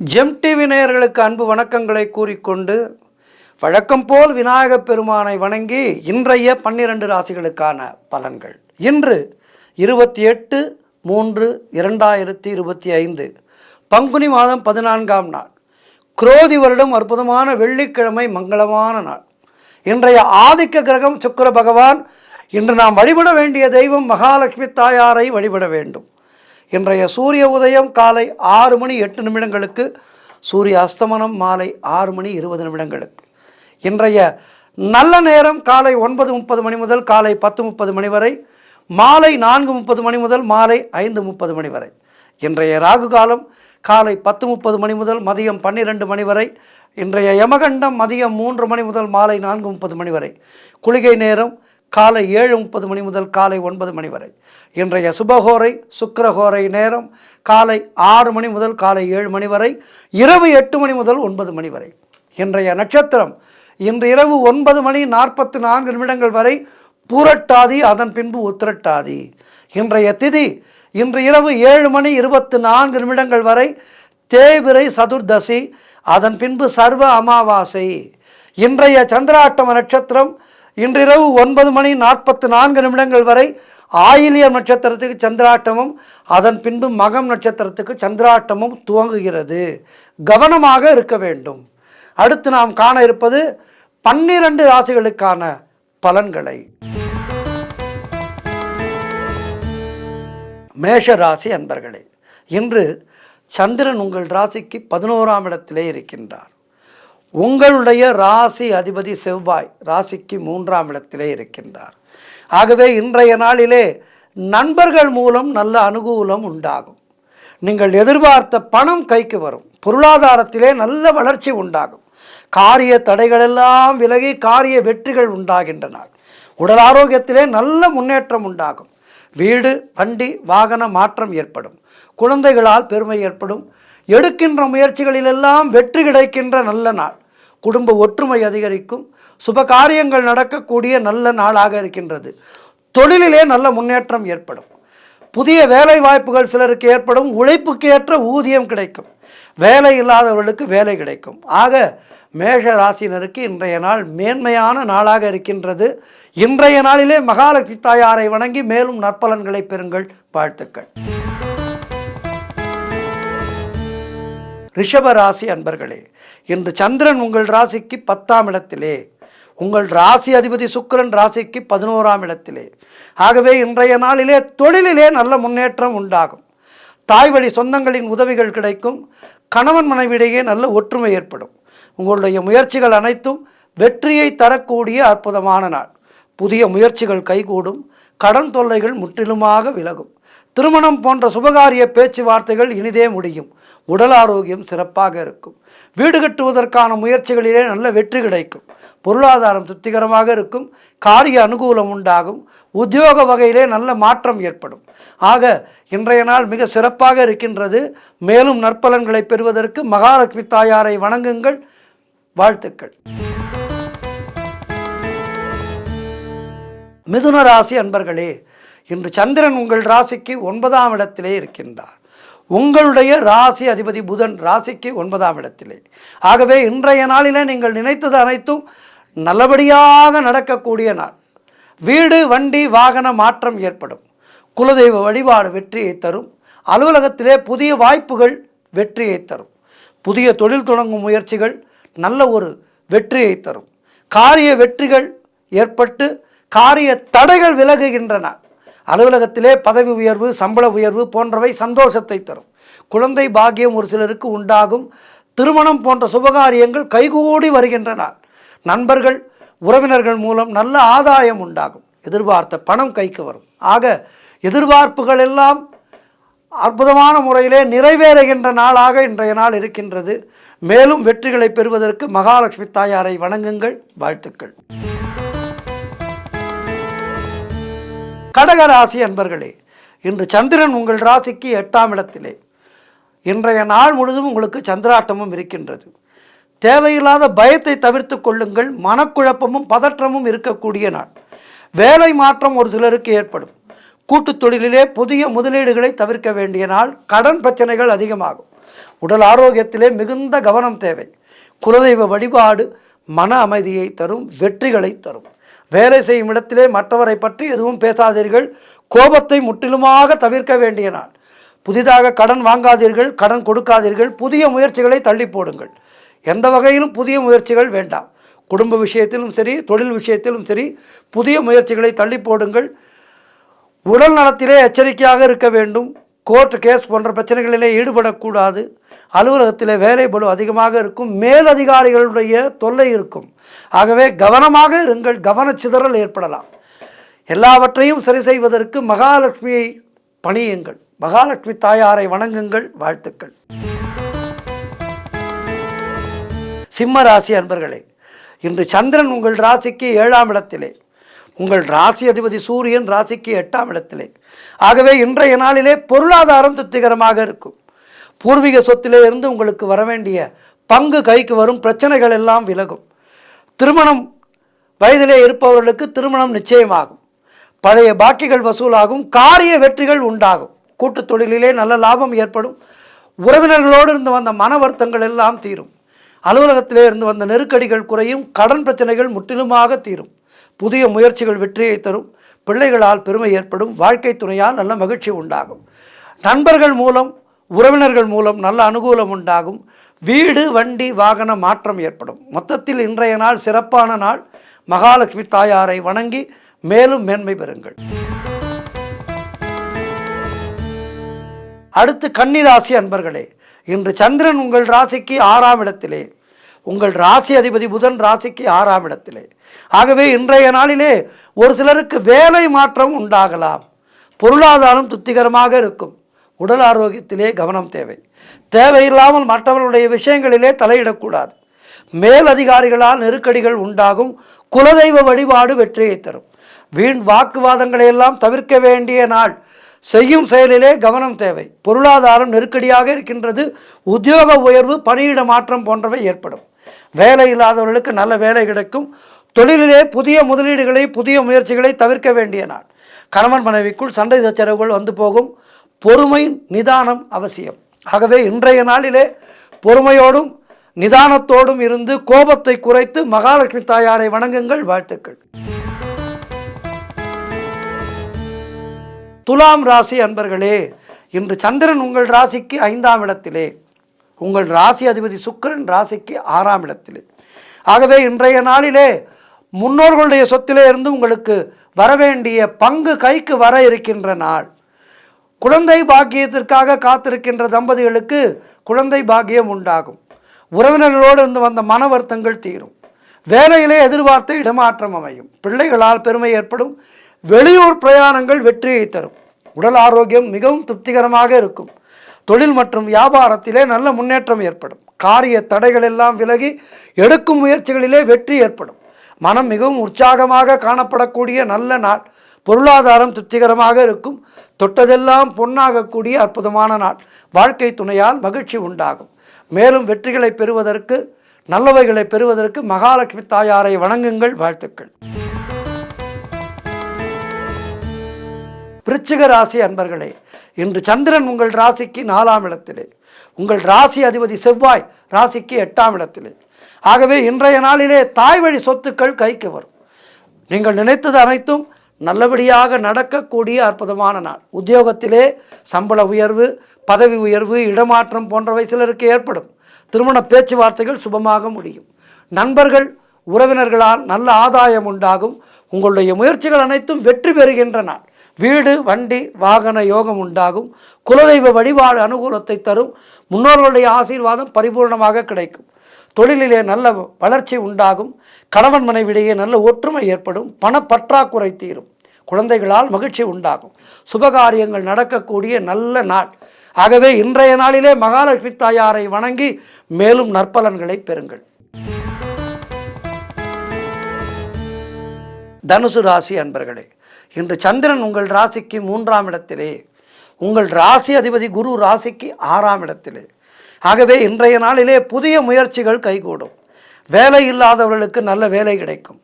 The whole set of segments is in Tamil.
ஜெம் டிவி நேயர்களுக்கு அன்பு வணக்கங்களை கூறிக்கொண்டு வழக்கம் போல் விநாயகப் பெருமானை வணங்கி இன்றைய 12 ராசிகளுக்கான பலன்கள். இன்று 28/3/2025 பங்குனி மாதம் 14ஆம் நாள், குரோதி வருடம் அற்புதமான வெள்ளிக்கிழமை, மங்களமான நாள். இன்றைய ஆதிக்க கிரகம் சுக்கிர பகவான். இன்று நாம் வழிபட வேண்டிய தெய்வம் மகாலட்சுமி தாயாரை வழிபட வேண்டும். இன்றைய சூரிய உதயம் காலை 6:08 சூரிய அஸ்தமனம் மாலை 6:20. இன்றைய நல்ல நேரம் காலை 9:30 முதல் காலை 10:30 வரை, மாலை 4:30 முதல் மாலை 5:30 வரை. இன்றைய ராகு காலம் காலை 10:30 முதல் மதியம் 12 வரை. இன்றைய யமகண்டம் மதியம் 3 முதல் மாலை 4:30 வரை. குளிகை நேரம் காலை 7:30 முதல் காலை 9 வரை. இன்றைய சுபகோரை சுக்கிரஹோரை நேரம் காலை 6 முதல் காலை 7 வரை, இரவு 8 முதல் 9 வரை. இன்றைய நட்சத்திரம் இன்று இரவு 9:44 வரை பூரட்டாதி, அதன் பின்பு உத்திரட்டாதி. இன்றைய திதி இன்று இரவு 7:24 வரை தேய்பிறை சதுர்தசி, அதன் பின்பு சர்வ அமாவாசை. இன்றைய சந்திராட்டம நட்சத்திரம் இன்றிரவு 9:44 வரை ஆயில்யம் நட்சத்திரத்துக்கு சந்திராட்டமும், அதன் பின்பு மகம் நட்சத்திரத்துக்கு சந்திராட்டமும் துவங்குகிறது. கவனமாக இருக்க வேண்டும். அடுத்து நாம் காண இருப்பது 12 ராசிகளுக்கான பலன்களை. மேஷ ராசி அன்பர்களே, இன்று சந்திரன் உங்கள் ராசிக்கு 11ஆம் இடத்திலே இருக்கின்றார். உங்களுடைய ராசி அதிபதி செவ்வாய் ராசிக்கு 3ஆம் இடத்திலே இருக்கின்றார். ஆகவே இன்றைய நாளிலே நண்பர்கள் மூலம் நல்ல அனுகூலம் உண்டாகும். நீங்கள் எதிர்பார்த்த பணம் கைக்கு வரும். பொருளாதாரத்திலே நல்ல வளர்ச்சி உண்டாகும். காரிய தடைகளெல்லாம் விலகி காரிய வெற்றிகள் உண்டாகின்றன. உடல் ஆரோக்கியத்திலே நல்ல முன்னேற்றம் உண்டாகும். வீடு வண்டி வாகன மாற்றம் ஏற்படும். குழந்தைகளால் பெருமை ஏற்படும். எடுக்கின்ற முயற்சிகளிலெல்லாம் வெற்றி கிடைக்கின்ற நல்ல நாள். குடும்ப ஒற்றுமை அதிகரிக்கும். சுப காரியங்கள் நடக்கக்கூடிய நல்ல நாளாக இருக்கின்றது. தொழிலிலே நல்ல முன்னேற்றம் ஏற்படும். புதிய வேலை வாய்ப்புகள் சிலருக்கு ஏற்படும். உழைப்புக்கு ஏற்ற ஊதியம் கிடைக்கும். வேலை இல்லாதவர்களுக்கு வேலை கிடைக்கும். ஆக மேஷ ராசினருக்கு இன்றைய நாள் மேன்மையான நாளாக இருக்கின்றது. இன்றைய நாளிலே மகாலட்சுமி தாயாரை வணங்கி மேலும் நற்பலன்களை பெறுங்கள். வாழ்த்துக்கள். ரிஷப ராசி அன்பர்களே, இன்று சந்திரன் உங்கள் ராசிக்கு 10ஆம் இடத்திலே, உங்கள் ராசி அதிபதி சுக்கிரன் ராசிக்கு 11ஆம் இடத்திலே. ஆகவே இன்றைய நாளிலே தொழிலிலே நல்ல முன்னேற்றம் உண்டாகும். தாய் வழி சொந்தங்களின் உதவிகள் கிடைக்கும். கணவன் மனைவியிடையே நல்ல ஒற்றுமை ஏற்படும். உங்களுடைய முயற்சிகள் அனைத்தும் வெற்றியை தரக்கூடிய அற்புதமான நாள். புதிய முயற்சிகள் கைகூடும். கடன் தொல்லைகள் முற்றிலுமாக விலகும். திருமணம் போன்ற சுபகாரிய பேச்சுவார்த்தைகள் இனிதே முடியும். உடல் ஆரோக்கியம் சிறப்பாக இருக்கும். வீடு கட்டுவதற்கான முயற்சிகளிலே நல்ல வெற்றி கிடைக்கும். பொருளாதாரம் திருப்திகரமாக இருக்கும். காரிய அனுகூலம் உண்டாகும். உத்தியோக வகையிலே நல்ல மாற்றம் ஏற்படும். ஆக இன்றைய நாள் மிக சிறப்பாக இருக்கின்றது. மேலும் நற்பலன்களை பெறுவதற்கு மகாலட்சுமி தாயாரை வணங்குங்கள். வாழ்த்துக்கள். மிதுன ராசி அன்பர்களே, இன்று சந்திரன் உங்கள் ராசிக்கு 9ஆம் இடத்திலே இருக்கின்றார். உங்களுடைய ராசி அதிபதி புதன் ராசிக்கு 9ஆம் இடத்திலே. ஆகவே இன்றைய நாளிலே நீங்கள் நினைத்தது அனைத்தும் நல்லபடியாக நடக்கக்கூடிய நாள். வீடு வண்டி வாகன மாற்றம் ஏற்படும். குலதெய்வ வழிபாடு வெற்றியை தரும். அலுவலகத்திலே புதிய வாய்ப்புகள் வெற்றியை தரும். புதிய தொழில் தொடங்கும் முயற்சிகள் நல்ல ஒரு வெற்றியை தரும். காரிய வெற்றிகள் ஏற்பட்டு காரிய தடைகள் விலகுகின்றன. அலுவலகத்திலே பதவி உயர்வு சம்பள உயர்வு போன்றவை சந்தோஷத்தை தரும். குழந்தை பாக்கியம் ஒரு சிலருக்கு உண்டாகும். திருமணம் போன்ற சுபகாரியங்கள் கைகூடி வருகின்றன. நண்பர்கள் உறவினர்கள் மூலம் நல்ல ஆதாயம் உண்டாகும். எதிர்பார்த்த பணம் கைக்கு வரும். ஆக எதிர்பார்ப்புகள் எல்லாம் அற்புதமான முறையிலே நிறைவேறுகின்ற நாளாக இன்றைய நாள் இருக்கின்றது. மேலும் வெற்றிகளை பெறுவதற்கு மகாலட்சுமி தாயாரை வணங்குங்கள். வாழ்த்துக்கள். கடகராசி அன்பர்களே, இன்று சந்திரன் உங்கள் ராசிக்கு 8ஆம் இடத்திலே. இன்றைய நாள் முழுதும் உங்களுக்கு சந்திராட்டமும் இருக்கின்றது. தேவையில்லாத பயத்தை தவிர்த்து கொள்ளுங்கள். மனக்குழப்பமும் பதற்றமும் இருக்கக்கூடிய நாள். வேலை மாற்றம் ஒரு சிலருக்கு ஏற்படும். கூட்டுத் தொழிலிலே புதிய முதலீடுகளை தவிர்க்க வேண்டிய நாள். கடன் பிரச்சனைகள் அதிகமாகும். உடல் ஆரோக்கியத்திலே மிகுந்த கவனம் தேவை. குலதெய்வ வழிபாடு மன அமைதியை தரும், வெற்றிகளை தரும். வேலை செய்யும் இடத்திலே மற்றவரை பற்றி எதுவும் பேசாதீர்கள். கோபத்தை முற்றிலுமாக தவிர்க்க வேண்டிய நாள். புதிதாக கடன் வாங்காதீர்கள், கடன் கொடுக்காதீர்கள். புதிய முயற்சிகளை தள்ளி போடுங்கள். எந்த வகையிலும் புதிய முயற்சிகள் வேண்டாம். குடும்ப விஷயத்திலும் சரி, தொழில் விஷயத்திலும் சரி, புதிய முயற்சிகளை தள்ளி போடுங்கள். உடல் நலத்திலே எச்சரிக்கையாக இருக்க வேண்டும். கோர்ட் கேஸ் போன்ற பிரச்சனைகளிலே ஈடுபடக்கூடாது. அலுவலகத்திலே வேலை பளு அதிகமாக இருக்கும். மேலதிகாரிகளுடைய தொல்லை இருக்கும். ஆகவே கவனமாக இருங்கள். கவனச்சிதறல் ஏற்படலாம். எல்லாவற்றையும் சரி செய்வதற்கு மகாலட்சுமியை பணியுங்கள். மகாலட்சுமி தாயாரை வணங்குங்கள். வாழ்த்துக்கள். சிம்ம ராசி அன்பர்களே, இன்று சந்திரன் உங்கள் ராசிக்கு 7ஆம் இடத்திலே, உங்கள் ராசி அதிபதி சூரியன் ராசிக்கு 8ஆம் இடத்திலே. ஆகவே இன்றைய நாளிலே பொருளாதாரம் திருப்திகரமாக இருக்கும். பூர்வீக சொத்திலே இருந்து உங்களுக்கு வரவேண்டிய பங்கு கைக்கு வரும். பிரச்சனைகள் எல்லாம் விலகும். திருமணம் வயதிலே இருப்பவர்களுக்கு திருமணம் நிச்சயமாகும். பழைய பாக்கிகள் வசூலாகும். காரிய வெற்றிகள் உண்டாகும். கூட்டுத் தொழிலிலே நல்ல லாபம் ஏற்படும். உறவினர்களோடு இருந்து வந்த மன வருத்தங்கள் எல்லாம் தீரும். அலுவலகத்திலே இருந்து வந்த நெருக்கடிகள் குறையும். கடன் பிரச்சனைகள் முற்றிலுமாக தீரும். புதிய முயற்சிகள் வெற்றியை தரும். பிள்ளைகளால் பெருமை ஏற்படும். வாழ்க்கை துணையால் நல்ல மகிழ்ச்சி உண்டாகும். நண்பர்கள் மூலம், உறவினர்கள் மூலம் நல்ல அனுகூலம் உண்டாகும். வீடு, வண்டி, வாகன மாற்றம் ஏற்படும். மொத்தத்தில் இன்றைய நாள் சிறப்பான நாள். மகாலட்சுமி தாயாரை வணங்கி மேலும் மேன்மை பெறுங்கள். அடுத்து கன்னிராசி அன்பர்களே, இன்று சந்திரன் உங்கள் ராசிக்கு 6ஆம் இடத்திலே, உங்கள் ராசி அதிபதி புதன் ராசிக்கு 6ஆம் இடத்திலே. ஆகவே இன்றைய நாளிலே ஒரு சிலருக்கு வேலை மாற்றம் உண்டாகலாம். பொருளாதாரம் திருப்திகரமாக இருக்கும். உடல் ஆரோக்கியத்திலே கவனம் தேவை. தேவையில்லாமல் மற்றவர்களுடைய விஷயங்களிலே தலையிடக்கூடாது. மேலதிகாரிகளால் நெருக்கடிகள் உண்டாகும். குலதெய்வ வழிபாடு வெற்றியை தரும். வீண் வாக்குவாதங்களை எல்லாம் தவிர்க்க வேண்டிய நாள். செய்யும் செயலிலே கவனம் தேவை. பொருளாதாரம் நெருக்கடியாக இருக்கின்றது. உத்தியோக உயர்வு, பணியிட மாற்றம் போன்றவை ஏற்படும். வேலை இல்லாதவர்களுக்கு நல்ல வேலை கிடைக்கும். தொழிலிலே புதிய முதலீடுகளை, புதிய முயற்சிகளை தவிர்க்க வேண்டிய நாள். கணவன் மனைவிக்குள் சண்டை சச்சரவுகள் வந்து போகும். பொறுமை, நிதானம் அவசியம். ஆகவே இன்றைய நாளிலே பொறுமையோடும் நிதானத்தோடும் இருந்து கோபத்தை குறைத்து மகாலட்சுமி தாயாரை வணங்குங்கள். வாழ்த்துக்கள். துலாம் ராசி அன்பர்களே, இன்று சந்திரன் உங்கள் ராசிக்கு 5ஆம் இடத்திலே, உங்கள் ராசி அதிபதி சுக்கிரன் ராசிக்கு 6ஆம் இடத்திலே. ஆகவே இன்றைய நாளிலே முன்னோர்களுடைய சொத்திலே இருந்து உங்களுக்கு வரவேண்டிய பங்கு கைக்கு வர இருக்கின்ற நாள். குழந்தை பாக்கியத்திற்காக காத்திருக்கின்ற தம்பதிகளுக்கு குழந்தை பாக்கியம் உண்டாகும். உறவினர்களோடு இருந்து வந்த மன வருத்தங்கள் தீரும். வேலையிலே எதிர்பார்த்த இடமாற்றம் அமையும். பிள்ளைகளால் பெருமை ஏற்படும். வெளியூர் பிரயாணங்கள் வெற்றியை தரும். உடல் ஆரோக்கியம் மிகவும் திருப்திகரமாக இருக்கும். தொழில் மற்றும் வியாபாரத்திலே நல்ல முன்னேற்றம் ஏற்படும். காரிய தடைகள் எல்லாம் விலகி எடுக்கும் முயற்சிகளிலே வெற்றி ஏற்படும். மனம் மிகவும் உற்சாகமாக காணப்படக்கூடிய நல்ல நாள். பொருளாதாரம் திருப்திகரமாக இருக்கும். தொட்டதெல்லாம் பொன்னாகக்கூடிய அற்புதமான நாள். வாழ்க்கை துணையால் மகிழ்ச்சி உண்டாகும். மேலும் வெற்றிகளை பெறுவதற்கு, நல்லவைகளை பெறுவதற்கு மகாலட்சுமி தாயாரை வணங்குங்கள். வாழ்த்துக்கள். விருச்சிக ராசி அன்பர்களே, இன்று சந்திரன் உங்கள் ராசிக்கு 4ஆம் இடத்திலே, உங்கள் ராசி அதிபதி செவ்வாய் ராசிக்கு 8ஆம் இடத்திலே. ஆகவே இன்றைய நாளிலே தாய் வழி சொத்துக்கள் கைக்கு வரும். நீங்கள் நினைத்தது அனைத்தும் நல்லபடியாக நடக்கக்கூடிய அற்புதமான நாள். உத்தியோகத்திலே சம்பள உயர்வு, பதவி உயர்வு, இடமாற்றம் போன்றவை சிலருக்கு ஏற்படும். திருமண பேச்சுவார்த்தைகள் சுபமாக முடியும். நண்பர்கள், உறவினர்களால் நல்ல ஆதாயம் உண்டாகும். உங்களுடைய முயற்சிகள் அனைத்தும் வெற்றி பெறுகின்ற நாள். வீடு, வண்டி, வாகன யோகம் உண்டாகும். குலதெய்வ வழிபாடு அனுகூலத்தை தரும். முன்னோர்களுடைய ஆசீர்வாதம் பரிபூர்ணமாக கிடைக்கும். தொழிலிலே நல்ல வளர்ச்சி உண்டாகும். கணவன் மனைவிடையே நல்ல ஒற்றுமை ஏற்படும். பணப்பற்றாக்குறை தீரும். குழந்தைகளால் மகிழ்ச்சி உண்டாகும். சுபகாரியங்கள் நடக்கக்கூடிய நல்ல நாள். ஆகவே இன்றைய நாளிலே மகாலட்சுமி தாயாரை வணங்கி மேலும் நற்பலன்களை பெறுங்கள். தனுசு ராசி அன்பர்களே, இன்று சந்திரன் உங்கள் ராசிக்கு 3ஆம் இடத்திலே, உங்கள் ராசி அதிபதி குரு ராசிக்கு 6ஆம் இடத்திலே. ஆகவே இன்றைய நாளிலே புதிய முயற்சிகள் கைகூடும். வேலை இல்லாதவர்களுக்கு நல்ல வேலை கிடைக்கும்.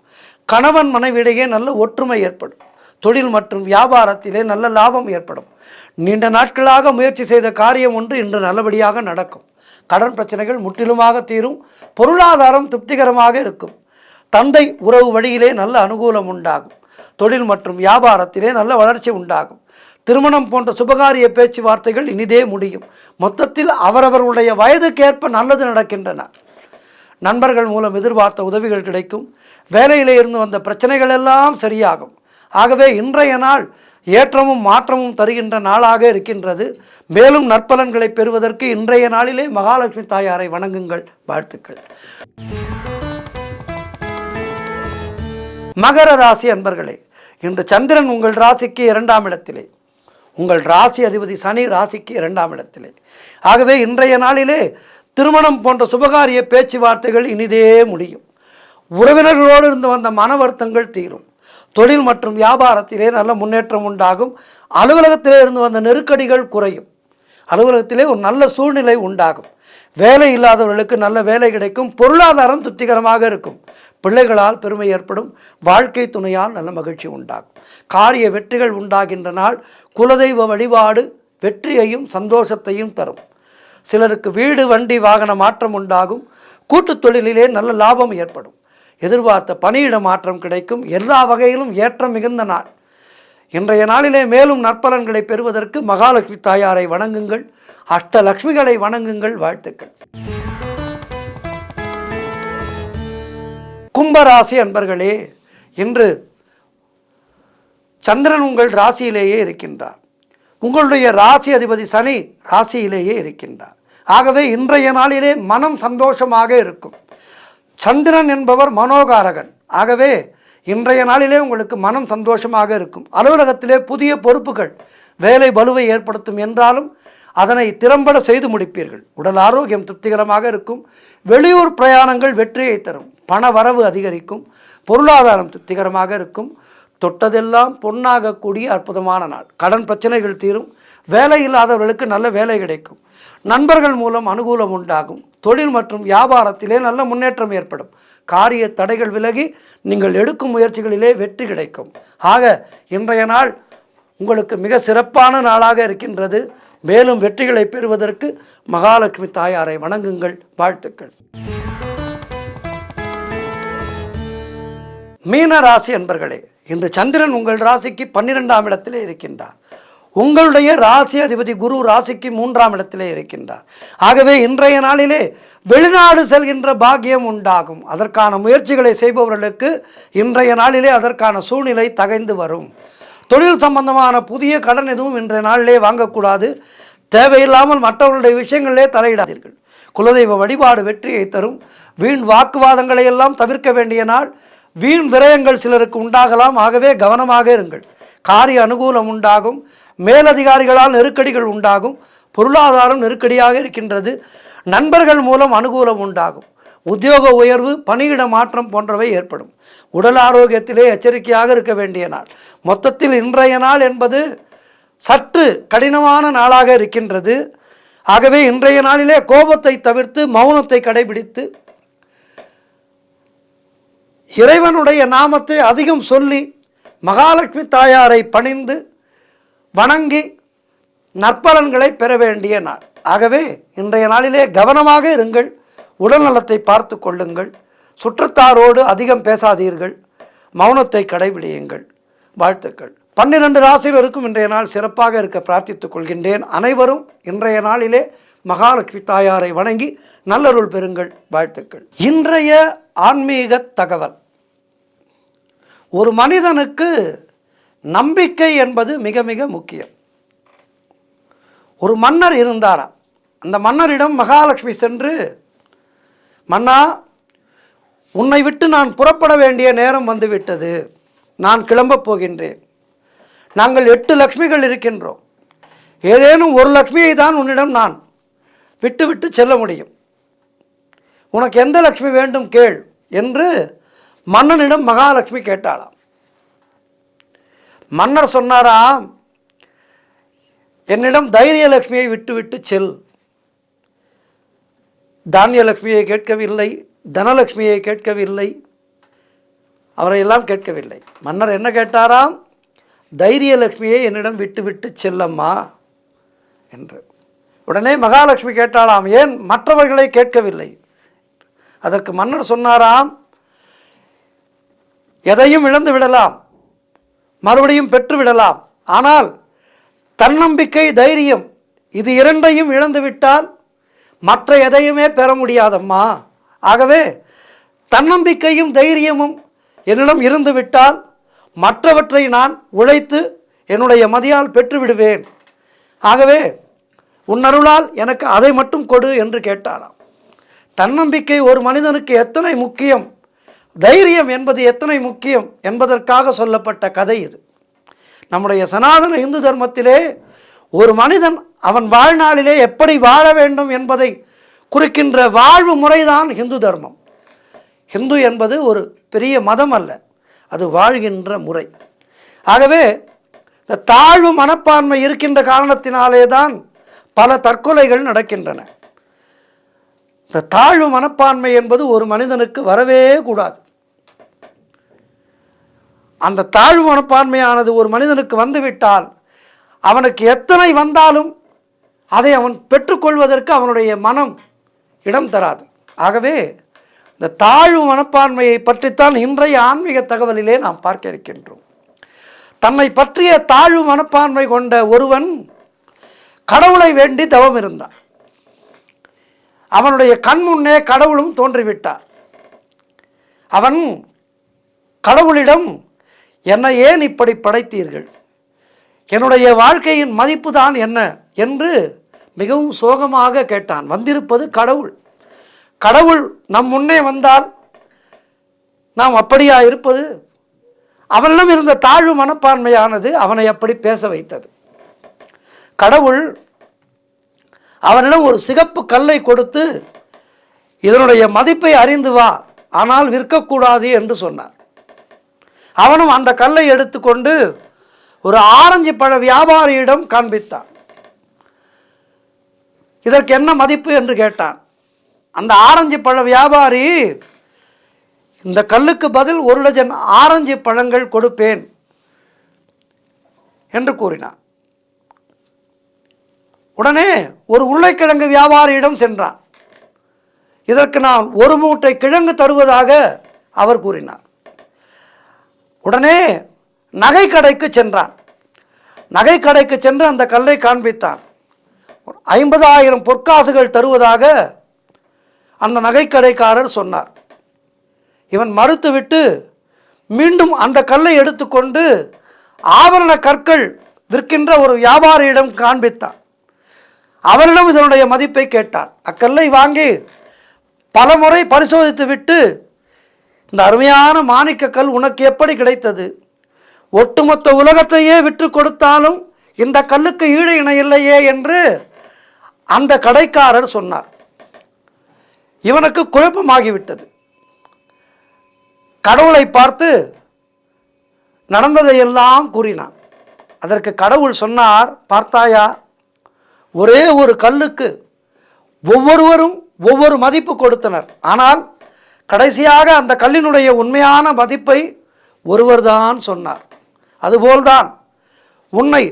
கணவன் மனைவியிடையே நல்ல ஒற்றுமை ஏற்படும். தொழில் மற்றும் வியாபாரத்திலே நல்ல லாபம் ஏற்படும். நீண்ட நாட்களாக முயற்சி செய்த காரியம் ஒன்று இன்று நல்லபடியாக நடக்கும். கடன் பிரச்சனைகள் முற்றிலுமாக தீரும். பொருளாதாரம் திருப்திகரமாக இருக்கும். தந்தை உறவு வழியிலே நல்ல அனுகூலம் உண்டாகும். தொழில் மற்றும் வியாபாரத்திலே நல்ல வளர்ச்சி உண்டாகும். திருமணம் போன்ற சுபகாரிய பேச்சுவார்த்தைகள் இனிதே முடியும். மொத்தத்தில் அவரவர்களுடைய வயதுக்கேற்ப நல்லது நடக்கின்றன. நண்பர்கள் மூலம் எதிர்பார்த்த உதவிகள் கிடைக்கும். வேலையிலே இருந்து வந்த பிரச்சனைகள் எல்லாம் சரியாகும். ஆகவே இன்றைய நாள் ஏற்றமும் மாற்றமும் தருகின்ற நாளாக இருக்கின்றது. மேலும் நற்பலன்களை பெறுவதற்கு இன்றைய நாளிலே மகாலட்சுமி தாயாரை வணங்குங்கள். வாழ்த்துக்கள். மகர ராசி அன்பர்களே, இன்று சந்திரன் உங்கள் ராசிக்கு 2ஆம் இடத்திலே, உங்கள் ராசி அதிபதி சனி ராசிக்கு 2ஆம் இடத்திலே. ஆகவே இன்றைய நாளிலே திருமணம் போன்ற சுபகாரிய பேச்சுவார்த்தைகள் இனிதே முடியும். உறவினர்களோடு இருந்து வந்த மன வருத்தங்கள் தீரும். தொழில் மற்றும் வியாபாரத்திலே நல்ல முன்னேற்றம் உண்டாகும். அலுவலகத்திலே இருந்து வந்த நெருக்கடிகள் குறையும். அலுவலகத்திலே ஒரு நல்ல சூழ்நிலை உண்டாகும். வேலை இல்லாதவர்களுக்கு நல்ல வேலை கிடைக்கும். பொருளாதாரம் திருப்திகரமாக இருக்கும். பிள்ளைகளால் பெருமை ஏற்படும். வாழ்க்கை துணையால் நல்ல மகிழ்ச்சி உண்டாகும். காரிய வெற்றிகள் உண்டாகின்ற நாள். குலதெய்வ வழிபாடு வெற்றியையும் சந்தோஷத்தையும் தரும். சிலருக்கு வீடு வண்டி வாகன மாற்றம் உண்டாகும். கூட்டுத் தொழிலிலே நல்ல லாபம் ஏற்படும். எதிர்பார்த்த பணியிட மாற்றம் கிடைக்கும். எல்லா வகையிலும் ஏற்றம் மிகுந்த நாள். இன்றைய நாளிலே மேலும் நற்பலன்களை பெறுவதற்கு மகாலட்சுமி தாயாரை வணங்குங்கள். அஷ்டலட்சுமிகளை வணங்குங்கள். வாழ்த்துக்கள். கும்பராசி அன்பர்களே, இன்று சந்திரன் உங்கள் ராசியிலேயே இருக்கின்றார். உங்களுடைய ராசி அதிபதி சனி ராசியிலேயே இருக்கின்றார். ஆகவே இன்றைய நாளிலே மனம் சந்தோஷமாக இருக்கும். சந்திரன் என்பவர் மனோகாரகன். ஆகவே இன்றைய நாளிலே உங்களுக்கு மனம் சந்தோஷமாக இருக்கும். அலுவலகத்திலே புதிய பொறுப்புகள் வேலை பலுவை ஏற்படுத்தும் என்றாலும் அதனை திறம்பட செய்து முடிப்பீர்கள். உடல் ஆரோக்கியம் திருப்திகரமாக இருக்கும். வெளியூர் பிரயாணங்கள் வெற்றியை தரும். பண வரவு அதிகரிக்கும். பொருளாதாரம் திருப்திகரமாக இருக்கும். தொட்டதெல்லாம் பொன்னாகக்கூடிய அற்புதமான நாள். கடன் பிரச்சனைகள் தீரும். வேலை இல்லாதவர்களுக்கு நல்ல வேலை கிடைக்கும். நண்பர்கள் மூலம் அனுகூலம் உண்டாகும். தொழில் மற்றும் வியாபாரத்திலே நல்ல முன்னேற்றம் ஏற்படும். காரிய தடைகள் விலகி நீங்கள் எடுக்கும் முயற்சிகளிலே வெற்றி கிடைக்கும். ஆக இன்றைய நாள் உங்களுக்கு மிக சிறப்பான நாளாக இருக்கின்றது. மேலும் வெற்றிகளை பெறுவதற்கு மகாலட்சுமி தாயாரை வணங்குங்கள். வாழ்த்துக்கள். மீன ராசி அன்பர்களே, இன்று சந்திரன் உங்கள் ராசிக்கு 12ஆம் இடத்திலே இருக்கின்றார். உங்களுடைய ராசி அதிபதி குரு ராசிக்கு 3ஆம் இடத்திலே இருக்கின்றார். ஆகவே இன்றைய நாளிலே வெளிநாடு செல்கின்ற பாக்கியம் உண்டாகும். அதற்கான முயற்சிகளை செய்பவர்களுக்கு இன்றைய நாளிலே அதற்கான சூழ்நிலை தகைந்து வரும். தொழில் சம்பந்தமான புதிய கடன் எதுவும் இன்றைய நாளிலே வாங்கக்கூடாது. தேவையில்லாமல் மற்றவர்களுடைய விஷயங்களிலே தலையிடாதீர்கள். குலதெய்வ வழிபாடு வெற்றியை தரும். வீண் வாக்குவாதங்களை எல்லாம் தவிர்க்க வேண்டிய நாள். வீண் விரயங்கள் சிலருக்கு உண்டாகலாம். ஆகவே கவனமாக இருங்கள். காரிய அனுகூலம் உண்டாகும். மேலதிகாரிகளால் நெருக்கடிகள் உண்டாகும். பொருளாதாரம் நெருக்கடியாக இருக்கின்றது. நண்பர்கள் மூலம் அனுகூலம் உண்டாகும். உத்தியோக உயர்வு, பணியிட மாற்றம் போன்றவை ஏற்படும். உடல் ஆரோக்கியத்திலே எச்சரிக்கையாக இருக்க வேண்டிய நாள். மொத்தத்தில் இன்றைய நாள் என்பது சற்று கடினமான நாளாக இருக்கின்றது. ஆகவே இன்றைய நாளிலே கோபத்தை தவிர்த்து மௌனத்தை கடைபிடித்து இறைவனுடைய நாமத்தை அதிகம் சொல்லி மகாலட்சுமி தாயாரை பணிந்து வணங்கி நற்பலன்களை பெற வேண்டிய நாள். ஆகவே இன்றைய நாளிலே கவனமாக இருங்கள். உடல் நலத்தை பார்த்து கொள்ளுங்கள். சுற்றத்தாரோடு அதிகம் பேசாதீர்கள். மௌனத்தை கடைபிடியுங்கள். வாழ்த்துக்கள். 12 ராசியினருக்கும் இன்றைய நாள் சிறப்பாக இருக்க பிரார்த்தித்துக் கொள்கின்றேன். அனைவரும் இன்றைய நாளிலே மகாலட்சுமி தாயாரை வணங்கி நல்லருள் பெறுங்கள். வாழ்த்துக்கள். இன்றைய ஆன்மீக தகவல். ஒரு மனிதனுக்கு நம்பிக்கை என்பது மிக மிக முக்கியம். ஒரு மன்னர் இருந்தாராம். அந்த மன்னரிடம் மகாலட்சுமி சென்று, மன்னா, உன்னை விட்டு நான் புறப்பட வேண்டிய நேரம் வந்துவிட்டது. நான் கிளம்பப் போகின்றேன். நாங்கள் 8 லட்சுமிகள் இருக்கின்றோம். ஏதேனும் ஒரு லட்சுமியை தான் உன்னிடம் நான் விட்டு விட்டு செல்ல முடியும். உனக்கு எந்த லட்சுமி வேண்டும் கேள் என்று மன்னனிடம் மகாலட்சுமி கேட்டாளாம். மன்னர் சொன்னாராம், என்னிடம் தைரியலட்சுமியை விட்டு விட்டு செல். தானியலட்சுமியை கேட்கவில்லை, தனலட்சுமியை கேட்கவில்லை, அவரையெல்லாம் கேட்கவில்லை. மன்னர் என்ன கேட்டாராம்? தைரியலட்சுமியை என்னிடம் விட்டு விட்டு செல்லம்மா என்று. உடனே மகாலட்சுமி கேட்டாளாம், ஏன் மற்றவர்களை கேட்கவில்லை? அதற்கு மன்னர் சொன்னாராம், எதையும் இழந்து விடலாம், மறுபடியும் பெற்று விடலாம், ஆனால் தன்னம்பிக்கை, தைரியம் இது இரண்டையும் இழந்துவிட்டால் மற்ற எதையுமே பெற முடியாதம்மா. ஆகவே தன்னம்பிக்கையும் தைரியமும் என்னிடம் இருந்துவிட்டால் மற்றவற்றை நான் உழைத்து என்னுடைய மதியால் பெற்று விடுவேன். ஆகவே உன்னருளால் எனக்கு அதை மட்டும் கொடு என்று கேட்டாராம். தன்னம்பிக்கை ஒரு மனிதனுக்கு எத்தனை முக்கியம், தைரியம் என்பது எத்தனை முக்கியம் என்பதற்காக சொல்லப்பட்ட கதை இது. நம்முடைய சனாதன இந்து தர்மத்திலே ஒரு மனிதன் அவன் வாழ்நாளிலே எப்படி வாழ வேண்டும் என்பதை குறிக்கின்ற வாழ்வு முறைதான் இந்து தர்மம். ஹிந்து என்பது ஒரு பெரிய மதம் அல்ல, அது வாழ்கின்ற முறை. ஆகவே இந்த தாழ்வு மனப்பான்மை இருக்கின்ற காரணத்தினாலே தான் பல தற்கொலைகள் நடக்கின்றன. இந்த தாழ்வு மனப்பான்மை என்பது ஒரு மனிதனுக்கு வரவே கூடாது. அந்த தாழ்வு மனப்பான்மையானது ஒரு மனிதனுக்கு வந்துவிட்டால் அவனுக்கு எத்தனை வந்தாலும் அதை அவன் பெற்றுக்கொள்வதற்கு அவனுடைய மனம் இடம் தராது. ஆகவே இந்த தாழ்வு மனப்பான்மையை பற்றித்தான் இன்றைய ஆன்மீக தகவலிலே நாம் பார்க்க இருக்கின்றோம். தன்னை பற்றிய தாழ்வு மனப்பான்மை கொண்ட ஒருவன் கடவுளை வேண்டி தவம் இருந்தான். அவனுடைய கண் முன்னே கடவுளும் தோன்றிவிட்டார். அவன் கடவுளிடம், என்னை ஏன் இப்படி படைத்தீர்கள், என்னுடைய வாழ்க்கையின் மதிப்பு தான் என்ன என்று மிகவும் சோகமாக கேட்டான். வந்திருப்பது கடவுள். கடவுள் நம் முன்னே வந்தால் நாம் அப்படியா இருப்பது? அவனிடம் இருந்த தாழ்வு மனப்பான்மையானது அவனை அப்படி பேச வைத்தது. கடவுள் அவனிடம் ஒரு சிகப்பு கல்லை கொடுத்து, இதனுடைய மதிப்பை அறிந்து வா, ஆனால் விற்கக்கூடாது என்று சொன்னார். அவனும் அந்த கல்லை எடுத்துக்கொண்டு ஒரு ஆரஞ்சு பழ வியாபாரியிடம் காண்பித்தான். இதற்கு என்ன மதிப்பு என்று கேட்டான். அந்த ஆரஞ்சு பழ வியாபாரி, இந்த கல்லுக்கு பதில் 1 டஜன் ஆரஞ்சு பழங்கள் கொடுப்பேன் என்று கூறினான். உடனே ஒரு உருளைக்கிழங்கு வியாபாரியிடம் சென்றான். இதற்கு நான் 1 மூட்டை கிழங்கு தருவதாக அவர் கூறினார். உடனே நகை கடைக்கு சென்றான். நகை கடைக்கு சென்று அந்த கல்லை காண்பித்தான். 50,000 பொற்காசுகள் தருவதாக அந்த நகைக்கடைக்காரர் சொன்னார். இவன் மறுத்துவிட்டு மீண்டும் அந்த கல்லை எடுத்துக்கொண்டு ஆபரண கற்கள் விற்கின்ற ஒரு வியாபாரியிடம் காண்பித்தான். அவரிடம் இதனுடைய மதிப்பை கேட்டான். அக்கல்லை வாங்கி பல முறை பரிசோதித்து விட்டு, இந்த அருமையான மாணிக்கக்கல் உனக்கு எப்படி கிடைத்தது? ஒட்டுமொத்த உலகத்தையே விற்று கொடுத்தாலும் இந்த கல்லுக்கு ஈடு இணை இல்லையே என்று அந்த கடைக்காரர் சொன்னார். இவனுக்கு குழப்பமாகிவிட்டது. கடவுளை பார்த்து நடந்ததையெல்லாம் கூறினான். அதற்கு கடவுள் சொன்னார், பார்த்தாயா, ஒரே ஒரு கல்லுக்கு ஒவ்வொருவரும் ஒவ்வொரு மதிப்பு கொடுத்தனர். ஆனால் கடைசியாக அந்த கல்லினுடைய உண்மையான மதிப்பை ஒருவர்தான் சொன்னார். அதுபோல்தான் உன்னை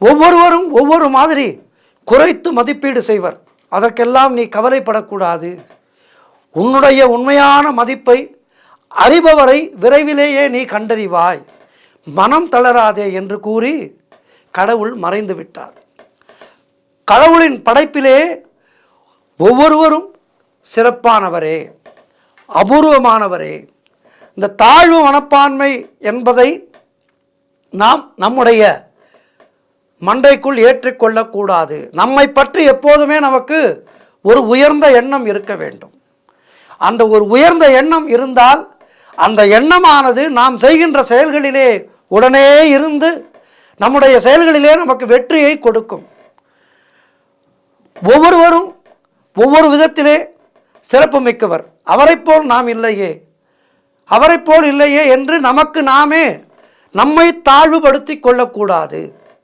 ஒவ்வொருவரும் ஒவ்வொரு மாதிரி குறைத்து மதிப்பீடு செய்வர். அதற்கெல்லாம் நீ கவலைப்படக்கூடாது. உன்னுடைய உண்மையான மதிப்பை அறிபவரை விரைவிலேயே நீ கண்டறிவாய், மனம் தளராதே என்று கூறி கடவுள் மறைந்து விட்டார். கடவுளின் படைப்பிலே ஒவ்வொருவரும் சிறப்பானவரே, அபூர்வமானவரே. இந்த தாழ்வு மனப்பான்மை என்பதை நாம் நம்முடைய மண்டைக்குள் ஏற்றிக்கொள்ளக்கூடாது. நம்மை பற்றி எப்போதுமே நமக்கு ஒரு உயர்ந்த எண்ணம் இருக்க வேண்டும். அந்த ஒரு உயர்ந்த எண்ணம் இருந்தால் அந்த எண்ணமானது நாம் செய்கின்ற செயல்களிலே உடனே இருந்து நம்முடைய செயல்களிலே நமக்கு வெற்றியை கொடுக்கும். ஒவ்வொருவரும் ஒவ்வொரு விதத்திலே சிறப்பு மிக்கவர். அவரைப்போல் நாம் இல்லையே, அவரைப்போல் இல்லையே என்று நமக்கு நாமே நம்மை தாழ்வுபடுத்தி கொள்ளக்கூடாது.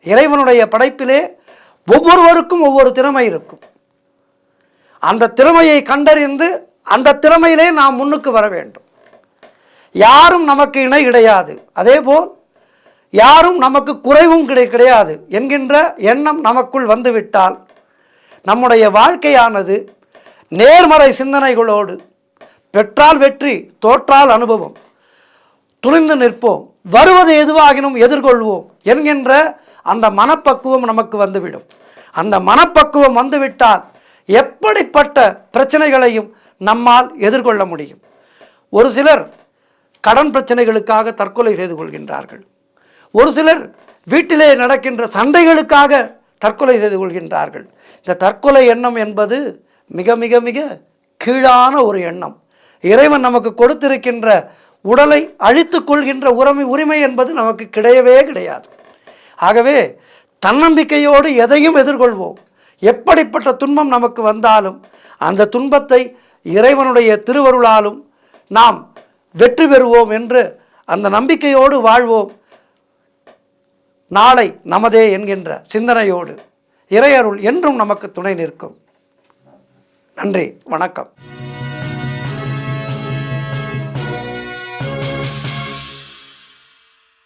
இறைவனுடைய படைப்பிலே ஒவ்வொருவருக்கும் ஒவ்வொரு திறமை இருக்கும். அந்த திறமையை கண்டறிந்து அந்த திறமையிலே நாம் முன்னுக்கு வர வேண்டும். யாரும் நமக்கு இணை கிடையாது, அதேபோல் யாரும் நமக்கு குறைவும் கிடையாது என்கின்ற எண்ணம் நமக்குள் வந்துவிட்டால் நம்முடைய வாழ்க்கையானது நேர்மறை சிந்தனைகளோடு பெற்றால் வெற்றி, தோற்றால் அனுபவம், துணிந்து நிற்போம், வருவது எதுவாகினும் எதிர்கொள்வோம் என்கின்ற அந்த மனப்பக்குவம் நமக்கு வந்துவிடும். அந்த மனப்பக்குவம் வந்துவிட்டால் எப்படிப்பட்ட பிரச்சனைகளையும் நம்மால் எதிர்கொள்ள முடியும். ஒரு சிலர் கடன் பிரச்சனைகளுக்காக தற்கொலை செய்து கொள்கின்றார்கள். ஒரு சிலர் வீட்டிலே நடக்கின்ற சண்டைகளுக்காக தற்கொலை செய்து கொள்கின்றார்கள். இந்த தற்கொலை எண்ணம் என்பது மிக மிக மிக கீழான ஒரு எண்ணம். இறைவன் நமக்கு கொடுத்திருக்கின்ற உடலை அழித்து கொள்கின்ற உரிமை என்பது நமக்கு கிடையவே கிடையாது. ஆகவே தன்னம்பிக்கையோடு எதையும் எதிர்கொள்வோம். எப்படிப்பட்ட துன்பம் நமக்கு வந்தாலும் அந்த துன்பத்தை இறைவனுடைய திருவருளாலும் நாம் வெற்றி பெறுவோம் என்று அந்த நம்பிக்கையோடு வாழ்வோம். நாளை நமதே என்கின்ற சிந்தனையோடு இறையருள் என்றும் நமக்கு துணை நிற்கும். நன்றி, வணக்கம்.